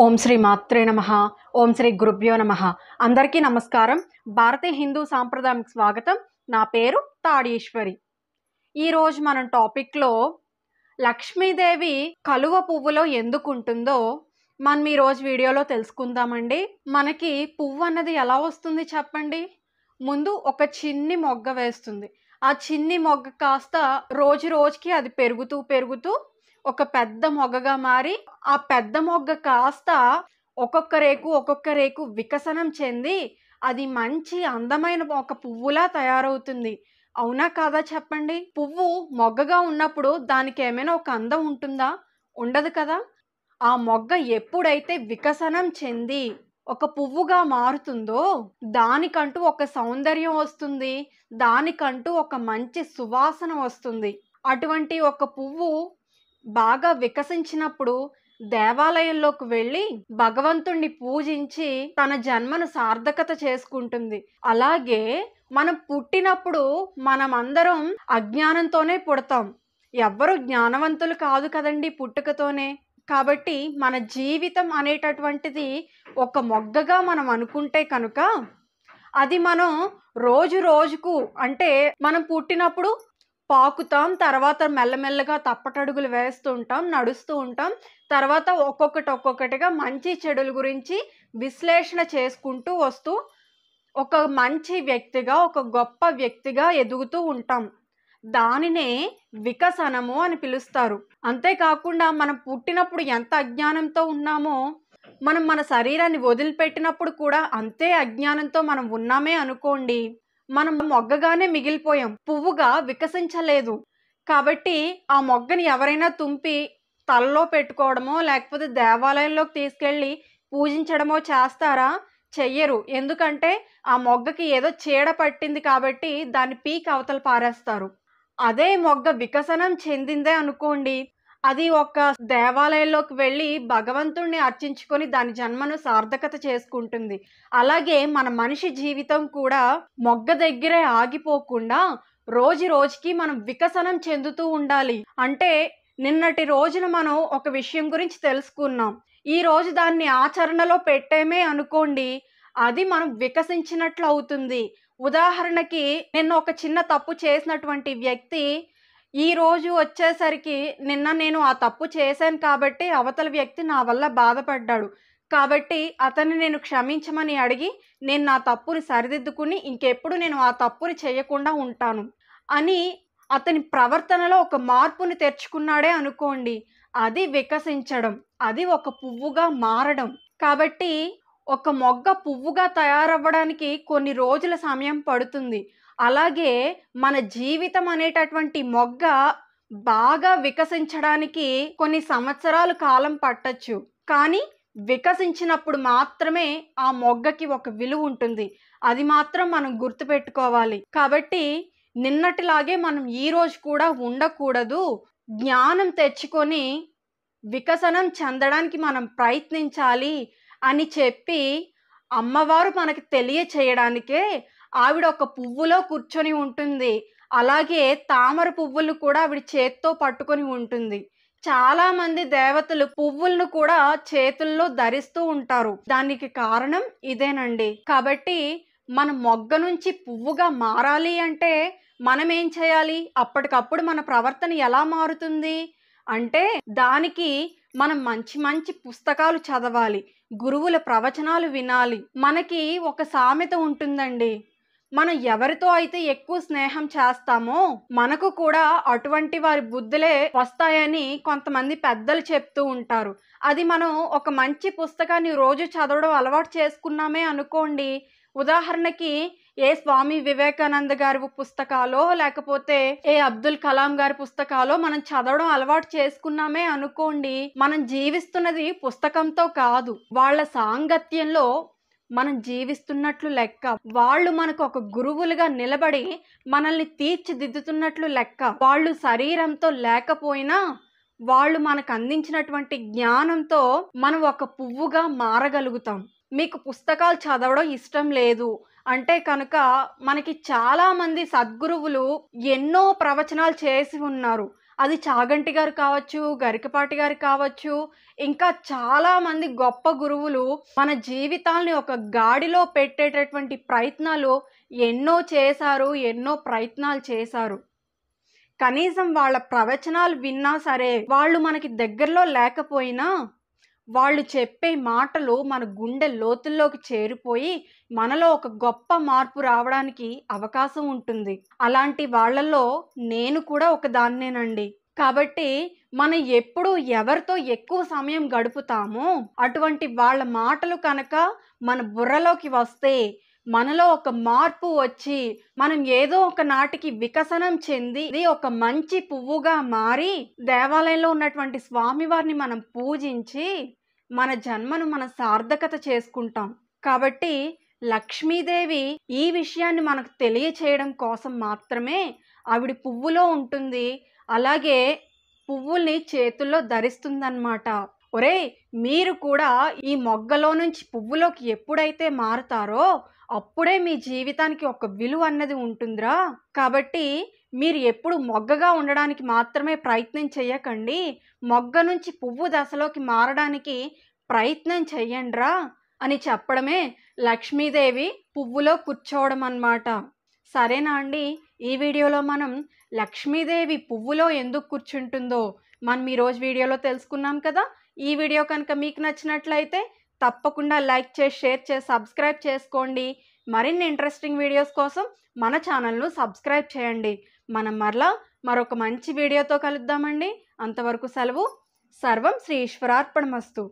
ఓం శ్రీ మాత్రే నమః. ఓం శ్రీ గురుభ్యో నమః. అందరికీ నమస్కారం. భారతీయ హిందూ సాంప్రదాయానికి స్వాగతం. నా పేరు తాడీశ్వరి. ఈరోజు మనం టాపిక్లో లక్ష్మీదేవి కలువ పువ్వులో ఎందుకు ఉంటుందో మనం ఈరోజు వీడియోలో తెలుసుకుందామండి. మనకి పువ్వు అన్నది ఎలా వస్తుంది చెప్పండి? ముందు ఒక చిన్ని మొగ్గ వేస్తుంది. ఆ చిన్ని మొగ్గ కాస్త రోజు రోజుకి అది పెరుగుతూ ఒక పెద్ద మొగ్గగా మారి ఆ పెద్ద మొగ్గ కాస్త ఒక్కొక్క రేకు వికసనం చెంది అది మంచి అందమైన ఒక పువ్వులా తయారవుతుంది. అవునా కాదా చెప్పండి? పువ్వు మొగ్గగా ఉన్నప్పుడు దానికి ఏమైనా ఒక అందం ఉంటుందా? ఉండదు కదా. ఆ మొగ్గ ఎప్పుడైతే వికసనం చెంది ఒక పువ్వుగా మారుతుందో దానికంటూ ఒక సౌందర్యం వస్తుంది, దానికంటూ ఒక మంచి సువాసన వస్తుంది. అటువంటి ఒక పువ్వు బాగా వికసించినప్పుడు దేవాలయంలోకి వెళ్ళి భగవంతుణ్ణి పూజించి తన జన్మను సార్థకత చేసుకుంటుంది. అలాగే మనం పుట్టినప్పుడు మనమందరం అజ్ఞానంతోనే పుడతాం. ఎవ్వరు జ్ఞానవంతులు కాదు కదండి పుట్టుకతోనే. కాబట్టి మన జీవితం అనేటటువంటిది ఒక మొగ్గగా మనం అనుకుంటే కనుక అది మనం రోజు రోజుకు అంటే మనం పుట్టినప్పుడు పాకుతాం, తర్వాత మెల్లమెల్లగా తప్పటడుగులు వేస్తూ ఉంటాం, నడుస్తూ ఉంటాం. తర్వాత ఒక్కొక్కటిగా మంచి చెడుల గురించి విశ్లేషణ చేసుకుంటూ వస్తూ ఒక మంచి వ్యక్తిగా, ఒక గొప్ప వ్యక్తిగా ఎదుగుతూ ఉంటాం. దానినే వికసనము అని పిలుస్తారు. అంతేకాకుండా మనం పుట్టినప్పుడు ఎంత అజ్ఞానంతో ఉన్నామో మనం మన శరీరాన్ని వదిలిపెట్టినప్పుడు కూడా అంతే అజ్ఞానంతో మనం ఉన్నామే అనుకోండి, మనం మొగ్గగానే మిగిలిపోయాం, పువ్వుగా వికసించలేదు. కాబట్టి ఆ మొగ్గని ఎవరైనా తుంపి తలలో పెట్టుకోవడమో లేకపోతే దేవాలయంలోకి తీసుకెళ్ళి పూజించడమో చేస్తారా? చెయ్యరు. ఎందుకంటే ఆ మొగ్గకి ఏదో చీడ పట్టింది కాబట్టి దాన్ని పీకి అవతల పారేస్తారు. అదే మొగ్గ వికసనం చెందిందే అనుకోండి, అది ఒక దేవాలయంలోకి వెళ్ళి భగవంతుణ్ణి అర్చించుకొని దాని జన్మను సార్థకత చేసుకుంటుంది. అలాగే మన మనిషి జీవితం కూడా మొగ్గ దగ్గరే ఆగిపోకుండా రోజు రోజుకి మనం వికసనం చెందుతూ ఉండాలి. అంటే నిన్నటి రోజున మనం ఒక విషయం గురించి తెలుసుకున్నాం, ఈ రోజు దాన్ని ఆచరణలో పెట్టేమే అనుకోండి, అది మనం వికసించినట్లు అవుతుంది. ఉదాహరణకి నిన్న ఒక చిన్న తప్పు చేసినటువంటి వ్యక్తి ఈ రోజు వచ్చేసరికి నిన్న నేను ఆ తప్పు చేశాను కాబట్టి అవతల వ్యక్తి నా వల్ల బాధపడ్డాడు, కాబట్టి అతన్ని నేను క్షమించమని అడిగి నేను నా తప్పుని సరిదిద్దుకుని ఇంకెప్పుడు నేను ఆ తప్పుని చేయకుండా ఉంటాను అని అతని ప్రవర్తనలో ఒక మార్పుని తెచ్చుకున్నాడే అనుకోండి, అది వికసించడం, అది ఒక పువ్వుగా మారడం. కాబట్టి ఒక మొగ్గ పువ్వుగా తయారవ్వడానికి కొన్ని రోజుల సమయం పడుతుంది. అలాగే మన జీవితం అనేటటువంటి మొగ్గ బాగా వికసించడానికి కొన్ని సంవత్సరాలు కాలం పట్టచ్చు. కానీ వికసించినప్పుడు మాత్రమే ఆ మొగ్గకి ఒక విలువ ఉంటుంది. అది మాత్రం మనం గుర్తుపెట్టుకోవాలి. కాబట్టి నిన్నటిలాగే మనం ఈరోజు కూడా ఉండకూడదు. జ్ఞానం తెచ్చుకొని వికసనం చెందడానికి మనం ప్రయత్నించాలి అని చెప్పి అమ్మవారు మనకి తెలియచేయడానికే ఆవిడ ఒక పువ్వులో కూర్చొని ఉంటుంది. అలాగే తామర పువ్వులు కూడా ఆవిడ చేత్తో పట్టుకొని ఉంటుంది. చాలా మంది దేవతలు పువ్వులను కూడా చేతుల్లో ధరిస్తూ ఉంటారు. దానికి కారణం ఇదేనండి. కాబట్టి మన మొగ్గ నుంచి పువ్వుగా మారాలి అంటే మనం ఏం చేయాలి? అప్పటికప్పుడు మన ప్రవర్తన ఎలా మారుతుంది అంటే దానికి మనం మంచి మంచి పుస్తకాలు చదవాలి, గురువుల ప్రవచనాలు వినాలి. మనకి ఒక సామెత ఉంటుందండి, మనం ఎవరితో అయితే ఎక్కువ స్నేహం చేస్తామో మనకు కూడా అటువంటి వారి బుద్ధులే వస్తాయని కొంతమంది పెద్దలు చెప్తూ ఉంటారు. అది మనం ఒక మంచి పుస్తకాన్ని రోజు చదవడం అలవాటు చేసుకున్నామే అనుకోండి, ఉదాహరణకి ఏ స్వామి వివేకానంద గారి పుస్తకాలో లేకపోతే ఏ అబ్దుల్ కలాం గారి పుస్తకాలో మనం చదవడం అలవాటు చేసుకున్నామే అనుకోండి, మనం జీవిస్తున్నది పుస్తకంతో కాదు, వాళ్ళ సాంగత్యంలో మనం జీవిస్తున్నట్లు లెక్క. వాళ్ళు మనకు ఒక గురువులుగా నిలబడి మనల్ని తీర్చిదిద్దుతున్నట్లు లెక్క. వాళ్ళు శరీరంతో లేకపోయినా వాళ్ళు మనకు అందించినటువంటి జ్ఞానంతో మనం ఒక పువ్వుగా మారగలుగుతాం. మీకు పుస్తకాలు చదవడం ఇష్టం లేదు అంటే కనుక మనకి చాలామంది సద్గురువులు ఎన్నో ప్రవచనాలు చేసి ఉన్నారు. అది చాగంటి గారు కావచ్చు, గరికపాటి గారు కావచ్చు, ఇంకా చాలామంది గొప్ప గురువులు మన జీవితాల్ని ఒక గాడిలో పెట్టేటటువంటి ప్రయత్నాలు ఎన్నో చేశారు, ఎన్నో ప్రయత్నాలు చేశారు. కనీసం వాళ్ళ ప్రవచనాలు విన్నా సరే, వాళ్ళు మనకి దగ్గరలో లేకపోయినా వాళ్ళు చెప్పే మాటలు మన గుండె లోతుల్లోకి చేరిపోయి మనలో ఒక గొప్ప మార్పు రావడానికి అవకాశం ఉంటుంది. అలాంటి వాళ్ళలో నేను కూడా ఒకదాన్నేనండి. కాబట్టి మనం ఎప్పుడు ఎవరితో ఎక్కువ సమయం గడుపుతామో అటువంటి వాళ్ళ మాటలు కనుక మన బుర్రలోకి వస్తే మనలో ఒక మార్పు వచ్చి మనం ఏదో ఒక నాటికి వికసనం చెంది ఇది ఒక మంచి పువ్వుగా మారి దేవాలయంలో ఉన్నటువంటి స్వామివారిని మనం పూజించి మన జన్మను మనం సార్థకత చేసుకుంటాం. కాబట్టి లక్ష్మీదేవి ఈ విషయాన్ని మనకు తెలియచేయడం కోసం మాత్రమే ఆవిడ పువ్వులో ఉంటుంది. అలాగే పువ్వుల్ని చేతుల్లో ధరిస్తుందన్నమాట. ఒరేయ్, మీరు కూడా ఈ మొగ్గలో నుంచి పువ్వులోకి ఎప్పుడైతే మారుతారో అప్పుడే మీ జీవితానికి ఒక విలువ అన్నది ఉంటుందిరా. కాబట్టి మీరు ఎప్పుడు మొగ్గగా ఉండడానికి మాత్రమే ప్రయత్నం చేయకండి, మొగ్గ నుంచి పువ్వు దశలోకి మారడానికి ప్రయత్నం చెయ్యండిరా అని చెప్పడమే లక్ష్మీదేవి పువ్వులో కూర్చోవడం అన్నమాట. సరేనా అండి? ఈ వీడియోలో మనం లక్ష్మీదేవి పువ్వులో ఎందుకు కూర్చుంటుందో మనం ఈరోజు వీడియోలో తెలుసుకున్నాం కదా. ఈ వీడియో కనుక మీకు నచ్చినట్లయితే తప్పకుండా లైక్ చేసి, షేర్ చేసి, సబ్స్క్రైబ్ చేసుకోండి. మరిన్ని ఇంట్రెస్టింగ్ వీడియోస్ కోసం మన ఛానల్ను సబ్స్క్రైబ్ చేయండి. మనం మరొక మంచి వీడియోతో కలుద్దామండి. అంతవరకు సెలవు. సర్వం శ్రీ ఈశ్వరార్పణమస్తు.